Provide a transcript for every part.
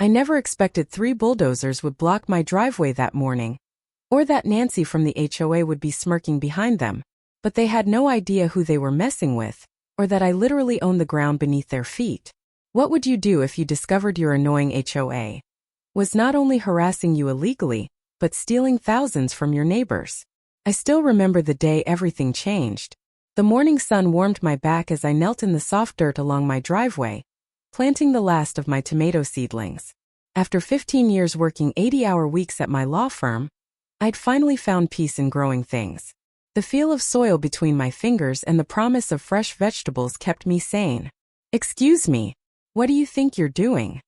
I never expected 3 bulldozers would block my driveway that morning, or that Nancy from the HOA would be smirking behind them, but they had no idea who they were messing with, or that I literally owned the ground beneath their feet. What would you do if you discovered your annoying HOA was not only harassing you illegally, but stealing thousands from your neighbors? I still remember the day everything changed. The morning sun warmed my back as I knelt in the soft dirt along my driveway, planting the last of my tomato seedlings. After 15 years working 80-hour weeks at my law firm, I'd finally found peace in growing things. The feel of soil between my fingers and the promise of fresh vegetables kept me sane. "Excuse me, what do you think you're doing?"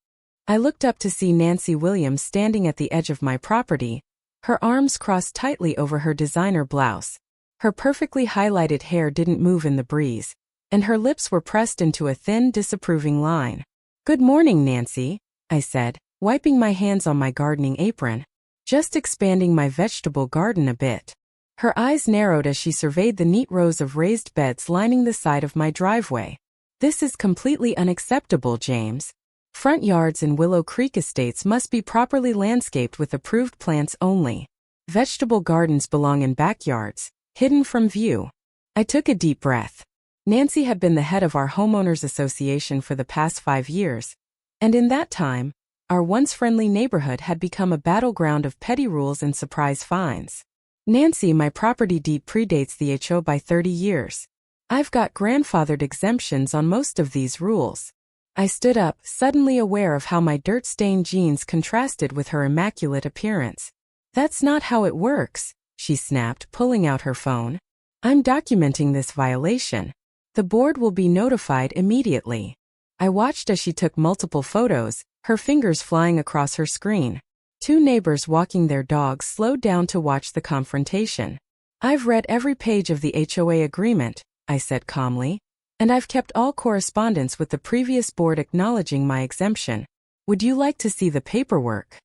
I looked up to see Nancy Williams standing at the edge of my property, her arms crossed tightly over her designer blouse. Her perfectly highlighted hair didn't move in the breeze, and her lips were pressed into a thin, disapproving line. "Good morning, Nancy," I said, wiping my hands on my gardening apron. "Just expanding my vegetable garden a bit." Her eyes narrowed as she surveyed the neat rows of raised beds lining the side of my driveway. "This is completely unacceptable, James. Front yards in Willow Creek estates must be properly landscaped with approved plants only. Vegetable gardens belong in backyards, hidden from view." I took a deep breath. Nancy had been the head of our Homeowners Association for the past 5 years, and in that time, our once friendly neighborhood had become a battleground of petty rules and surprise fines. "Nancy, my property deed predates the HO by 30 years. I've got grandfathered exemptions on most of these rules." I stood up, suddenly aware of how my dirt-stained jeans contrasted with her immaculate appearance. "That's not how it works," she snapped, pulling out her phone. "I'm documenting this violation. The board will be notified immediately." I watched as she took multiple photos, her fingers flying across her screen. 2 neighbors walking their dogs slowed down to watch the confrontation. "I've read every page of the HOA agreement," I said calmly, "and I've kept all correspondence with the previous board acknowledging my exemption. Would you like to see the paperwork?"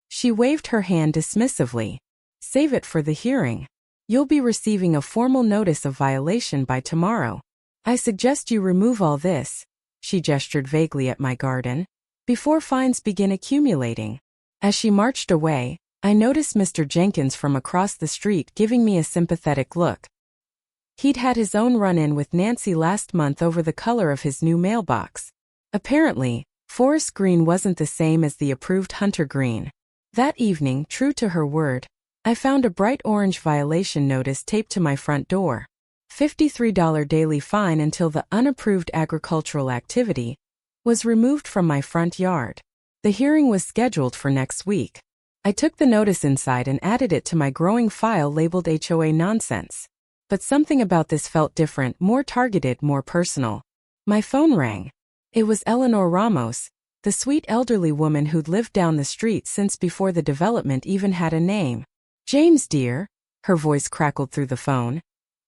She waved her hand dismissively. "Save it for the hearing. You'll be receiving a formal notice of violation by tomorrow. I suggest you remove all this," she gestured vaguely at my garden, "before fines begin accumulating." As she marched away, I noticed Mr. Jenkins from across the street giving me a sympathetic look. He'd had his own run-in with Nancy last month over the color of his new mailbox. Apparently, forest green wasn't the same as the approved hunter green. That evening, true to her word, I found a bright orange violation notice taped to my front door. $53 daily fine until the unapproved agricultural activity was removed from my front yard. The hearing was scheduled for next week. I took the notice inside and added it to my growing file labeled HOA nonsense. But something about this felt different, more targeted, more personal. My phone rang. It was Eleanor Ramos, the sweet elderly woman who'd lived down the street since before the development even had a name. "James, dear," her voice crackled through the phone.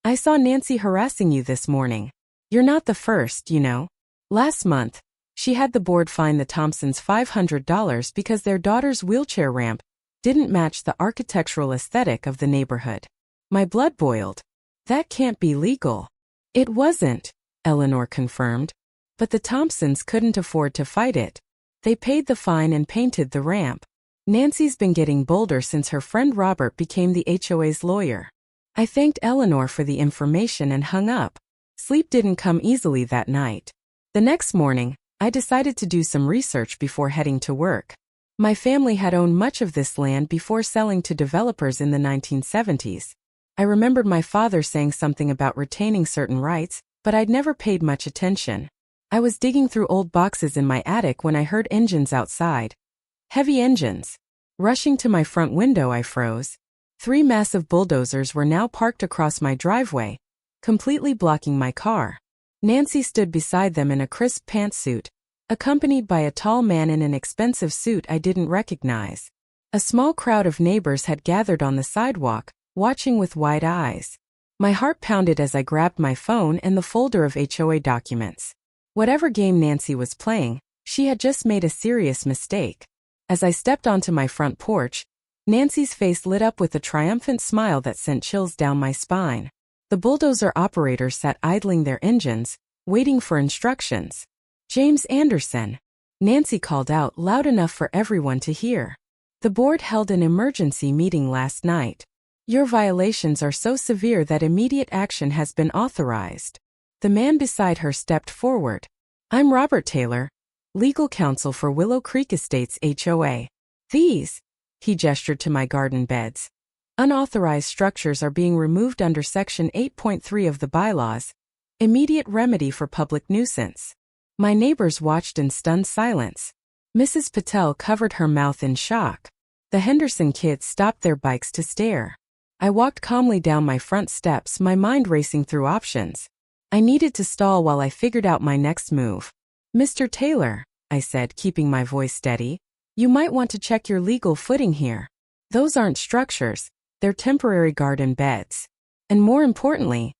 "I saw Nancy harassing you this morning. You're not the first, you know. Last month, she had the board fine the Thompsons $500 because their daughter's wheelchair ramp didn't match the architectural aesthetic of the neighborhood." My blood boiled. "That can't be legal." "It wasn't," Eleanor confirmed. "But the Thompsons couldn't afford to fight it. They paid the fine and painted the ramp. Nancy's been getting bolder since her friend Robert became the HOA's lawyer." I thanked Eleanor for the information and hung up. Sleep didn't come easily that night. The next morning, I decided to do some research before heading to work. My family had owned much of this land before selling to developers in the 1970s. I remembered my father saying something about retaining certain rights, but I'd never paid much attention. I was digging through old boxes in my attic when I heard engines outside. Heavy engines. Rushing to my front window, I froze. 3 massive bulldozers were now parked across my driveway, completely blocking my car. Nancy stood beside them in a crisp pantsuit, accompanied by a tall man in an expensive suit I didn't recognize. A small crowd of neighbors had gathered on the sidewalk, watching with wide eyes. My heart pounded as I grabbed my phone and the folder of HOA documents. Whatever game Nancy was playing, she had just made a serious mistake. As I stepped onto my front porch, Nancy's face lit up with a triumphant smile that sent chills down my spine. The bulldozer operators sat idling their engines, waiting for instructions. "James Anderson, Nancy called out loud enough for everyone to hear. "The board held an emergency meeting last night. Your violations are so severe that immediate action has been authorized." The man beside her stepped forward. "I'm Robert Taylor, legal counsel for Willow Creek Estates HOA. These," he gestured to my garden beds, "unauthorized structures are being removed under Section 8.3 of the bylaws, immediate remedy for public nuisance." My neighbors watched in stunned silence. Mrs. Patel covered her mouth in shock. The Henderson kids stopped their bikes to stare. I walked calmly down my front steps, my mind racing through options. I needed to stall while I figured out my next move. "Mr. Taylor," I said, keeping my voice steady, "you might want to check your legal footing here. Those aren't structures, they're temporary garden beds. And more importantly,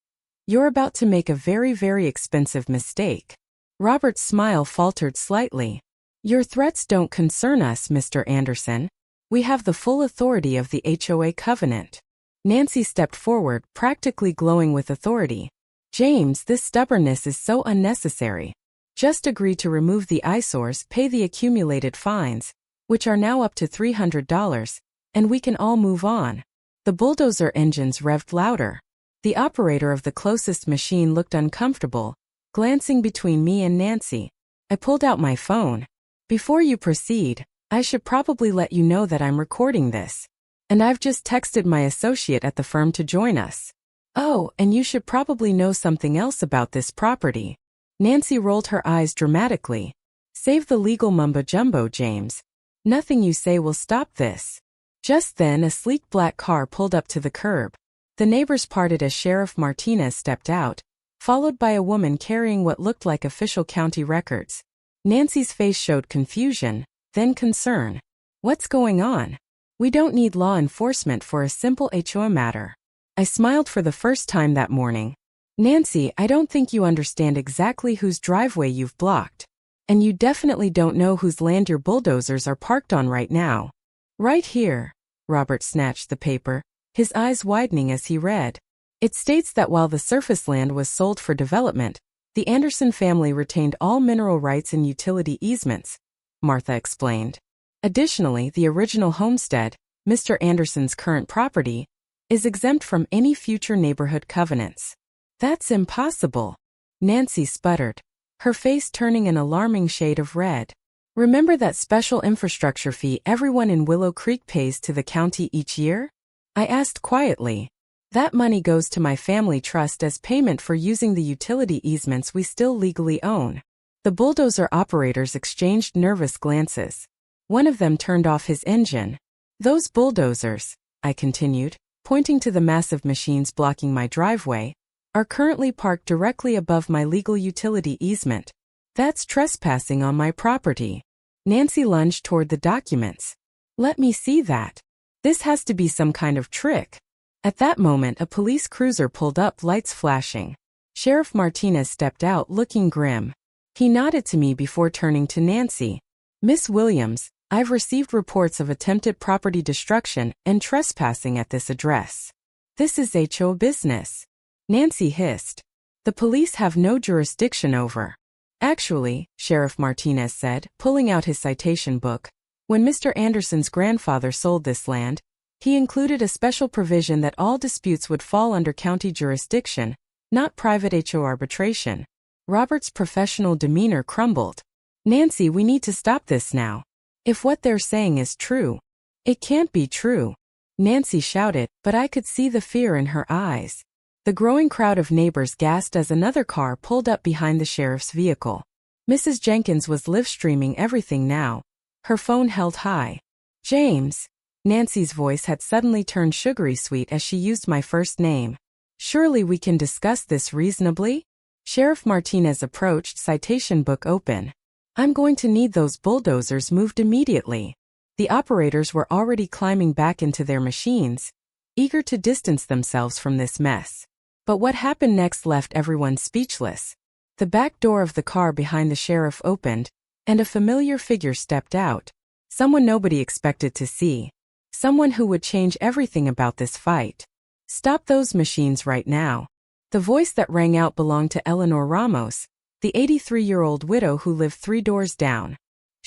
you're about to make a very, very expensive mistake." Robert's smile faltered slightly. "Your threats don't concern us, Mr. Anderson. We have the full authority of the HOA covenant." Nancy stepped forward, practically glowing with authority. "James, this stubbornness is so unnecessary. Just agree to remove the eyesores, pay the accumulated fines, which are now up to $300, and we can all move on." The bulldozer engines revved louder. The operator of the closest machine looked uncomfortable, glancing between me and Nancy. I pulled out my phone. "Before you proceed, I should probably let you know that I'm recording this. And I've just texted my associate at the firm to join us. Oh, and you should probably know something else about this property." Nancy rolled her eyes dramatically. "Save the legal mumbo-jumbo, James. Nothing you say will stop this." Just then a sleek black car pulled up to the curb. The neighbors parted as Sheriff Martinez stepped out, followed by a woman carrying what looked like official county records. Nancy's face showed confusion, then concern. "What's going on? We don't need law enforcement for a simple HOA matter." I smiled for the first time that morning. "Nancy, I don't think you understand exactly whose driveway you've blocked. And you definitely don't know whose land your bulldozers are parked on right now." "Right here." Robert snatched the paper, his eyes widening as he read. "It states that while the surface land was sold for development, the Anderson family retained all mineral rights and utility easements," Martha explained. "Additionally, the original homestead, Mr. Anderson's current property, is exempt from any future neighborhood covenants." "That's impossible," Nancy sputtered, her face turning an alarming shade of red. "Remember that special infrastructure fee everyone in Willow Creek pays to the county each year?" I asked quietly. "That money goes to my family trust as payment for using the utility easements we still legally own." The bulldozer operators exchanged nervous glances. One of them turned off his engine. "Those bulldozers," I continued, pointing to the massive machines blocking my driveway, "are currently parked directly above my legal utility easement. That's trespassing on my property." Nancy lunged toward the documents. "Let me see that. This has to be some kind of trick." At that moment, a police cruiser pulled up, lights flashing. Sheriff Martinez stepped out, looking grim. He nodded to me before turning to Nancy. "Miss Williams, I've received reports of attempted property destruction and trespassing at this address. This is HOA business." Nancy hissed. "The police have no jurisdiction over." "Actually," Sheriff Martinez said, pulling out his citation book, "when Mr. Anderson's grandfather sold this land, he included a special provision that all disputes would fall under county jurisdiction, not private HOA arbitration." Robert's professional demeanor crumbled. "Nancy, we need to stop this now. If what they're saying is true." "It can't be true," Nancy shouted, but I could see the fear in her eyes. The growing crowd of neighbors gasped as another car pulled up behind the sheriff's vehicle. Mrs. Jenkins was live-streaming everything now, her phone held high. "James," Nancy's voice had suddenly turned sugary sweet as she used my first name. "Surely we can discuss this reasonably?" Sheriff Martinez approached, citation book open. "I'm going to need those bulldozers moved immediately." The operators were already climbing back into their machines, eager to distance themselves from this mess. But what happened next left everyone speechless. The back door of the car behind the sheriff opened, and a familiar figure stepped out. Someone nobody expected to see. Someone who would change everything about this fight. "Stop those machines right now." The voice that rang out belonged to Eleanor Ramos, the 83-year-old widow who lived 3 doors down.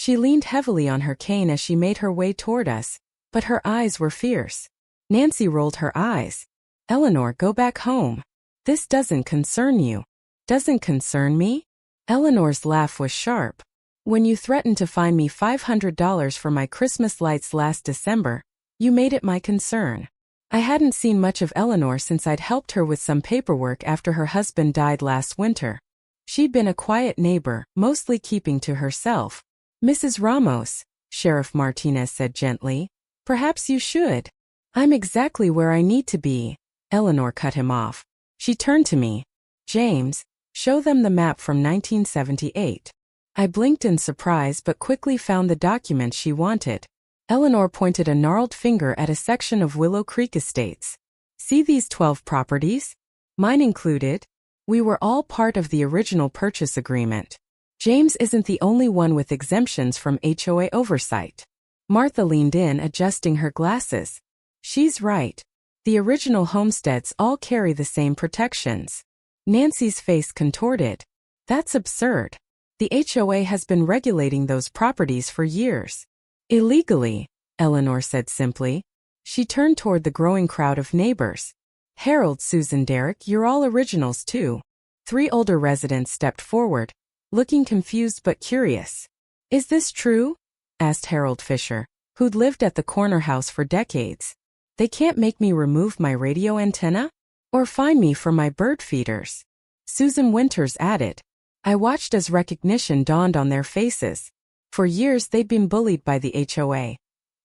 She leaned heavily on her cane as she made her way toward us, but her eyes were fierce. Nancy rolled her eyes. Eleanor, go back home. This doesn't concern you. Doesn't concern me? Eleanor's laugh was sharp. When you threatened to fine me $500 for my Christmas lights last December, you made it my concern. I hadn't seen much of Eleanor since I'd helped her with some paperwork after her husband died last winter. She'd been a quiet neighbor, mostly keeping to herself. Mrs. Ramos, Sheriff Martinez said gently, perhaps you should. I'm exactly where I need to be. Eleanor cut him off. She turned to me. James, show them the map from 1978. I blinked in surprise but quickly found the document she wanted. Eleanor pointed a gnarled finger at a section of Willow Creek Estates. See these 12 properties? Mine included. We were all part of the original purchase agreement. James isn't the only one with exemptions from HOA oversight. Martha leaned in, adjusting her glasses. She's right. The original homesteads all carry the same protections. Nancy's face contorted. That's absurd. The HOA has been regulating those properties for years. Illegally, Eleanor said simply. She turned toward the growing crowd of neighbors. Harold, Susan, Derek, you're all originals too. 3 older residents stepped forward, looking confused but curious. Is this true? Asked Harold Fisher, who'd lived at the corner house for decades. They can't make me remove my radio antenna? Or fine me for my bird feeders? Susan Winters added. I watched as recognition dawned on their faces. For years they'd been bullied by the HOA,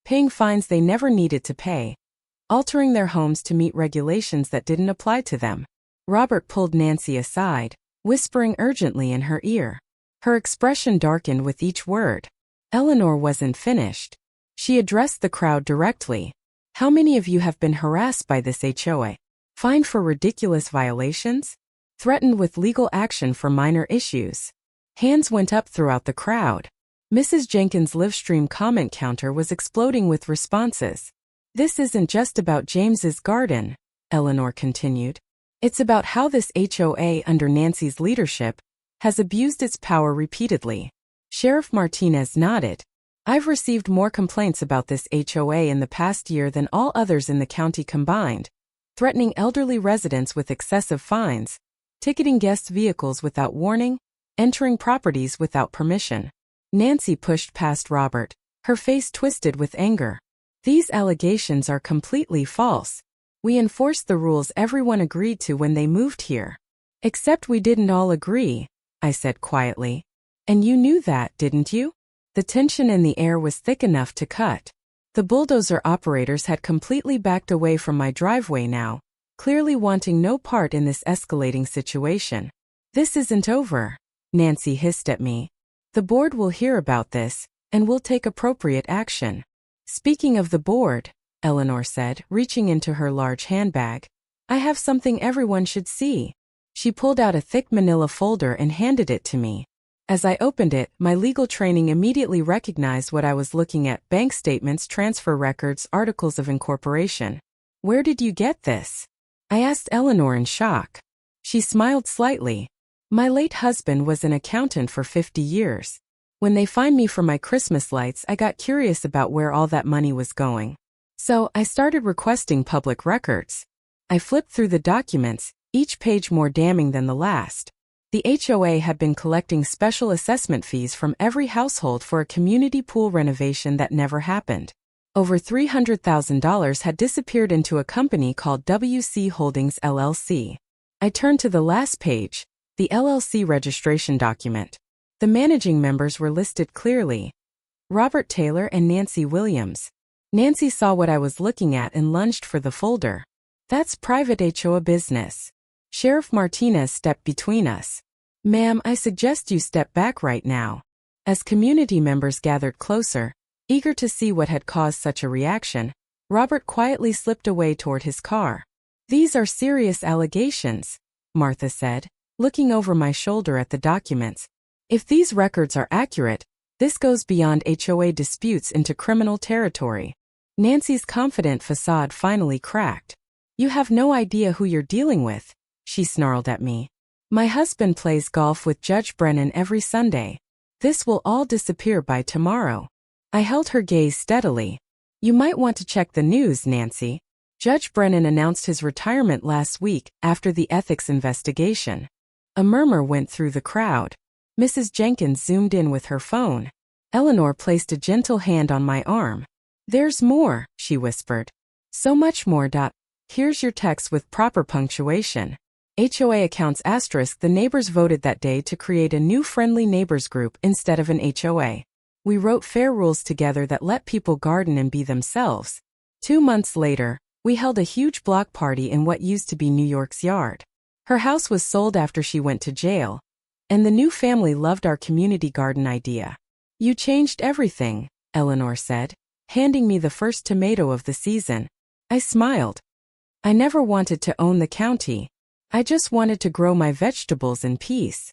paying fines they never needed to pay, altering their homes to meet regulations that didn't apply to them. Robert pulled Nancy aside, whispering urgently in her ear. Her expression darkened with each word. Eleanor wasn't finished. She addressed the crowd directly. How many of you have been harassed by this HOA? Fined for ridiculous violations? Threatened with legal action for minor issues? Hands went up throughout the crowd. Mrs. Jenkins' livestream comment counter was exploding with responses. This isn't just about James's garden, Eleanor continued. It's about how this HOA under Nancy's leadership has abused its power repeatedly. Sheriff Martinez nodded. I've received more complaints about this HOA in the past year than all others in the county combined, threatening elderly residents with excessive fines, ticketing guests' vehicles without warning, entering properties without permission. Nancy pushed past Robert, her face twisted with anger. These allegations are completely false. We enforced the rules everyone agreed to when they moved here. Except we didn't all agree, I said quietly. And you knew that, didn't you? The tension in the air was thick enough to cut. The bulldozer operators had completely backed away from my driveway now, clearly wanting no part in this escalating situation. This isn't over, Nancy hissed at me. The board will hear about this, and will take appropriate action. Speaking of the board, Eleanor said, reaching into her large handbag, I have something everyone should see. She pulled out a thick manila folder and handed it to me. As I opened it, my legal training immediately recognized what I was looking at: bank statements, transfer records, articles of incorporation. Where did you get this? I asked Eleanor in shock. She smiled slightly. My late husband was an accountant for 50 years. When they fined me for my Christmas lights, I got curious about where all that money was going. So, I started requesting public records. I flipped through the documents, each page more damning than the last. The HOA had been collecting special assessment fees from every household for a community pool renovation that never happened. Over $300,000 had disappeared into a company called WC Holdings LLC. I turned to the last page, the LLC registration document. The managing members were listed clearly: Robert Taylor and Nancy Williams. Nancy saw what I was looking at and lunged for the folder. That's private HOA business. Sheriff Martinez stepped between us. Ma'am, I suggest you step back right now. As community members gathered closer, eager to see what had caused such a reaction, Robert quietly slipped away toward his car. These are serious allegations, Martha said, looking over my shoulder at the documents. If these records are accurate, this goes beyond HOA disputes into criminal territory. Nancy's confident facade finally cracked. You have no idea who you're dealing with, she snarled at me. My husband plays golf with Judge Brennan every Sunday. This will all disappear by tomorrow. I held her gaze steadily. You might want to check the news, Nancy. Judge Brennan announced his retirement last week after the ethics investigation. A murmur went through the crowd. Mrs. Jenkins zoomed in with her phone. Eleanor placed a gentle hand on my arm. There's more, she whispered. So much more. Here's your text with proper punctuation. HOA accounts *. The neighbors voted that day to create a new friendly neighbors group instead of an HOA. We wrote fair rules together that let people garden and be themselves. 2 months later, we held a huge block party in what used to be New York's Yard. Her house was sold after she went to jail, and the new family loved our community garden idea. You changed everything, Eleanor said, handing me the first tomato of the season. I smiled. I never wanted to own the county. I just wanted to grow my vegetables in peace.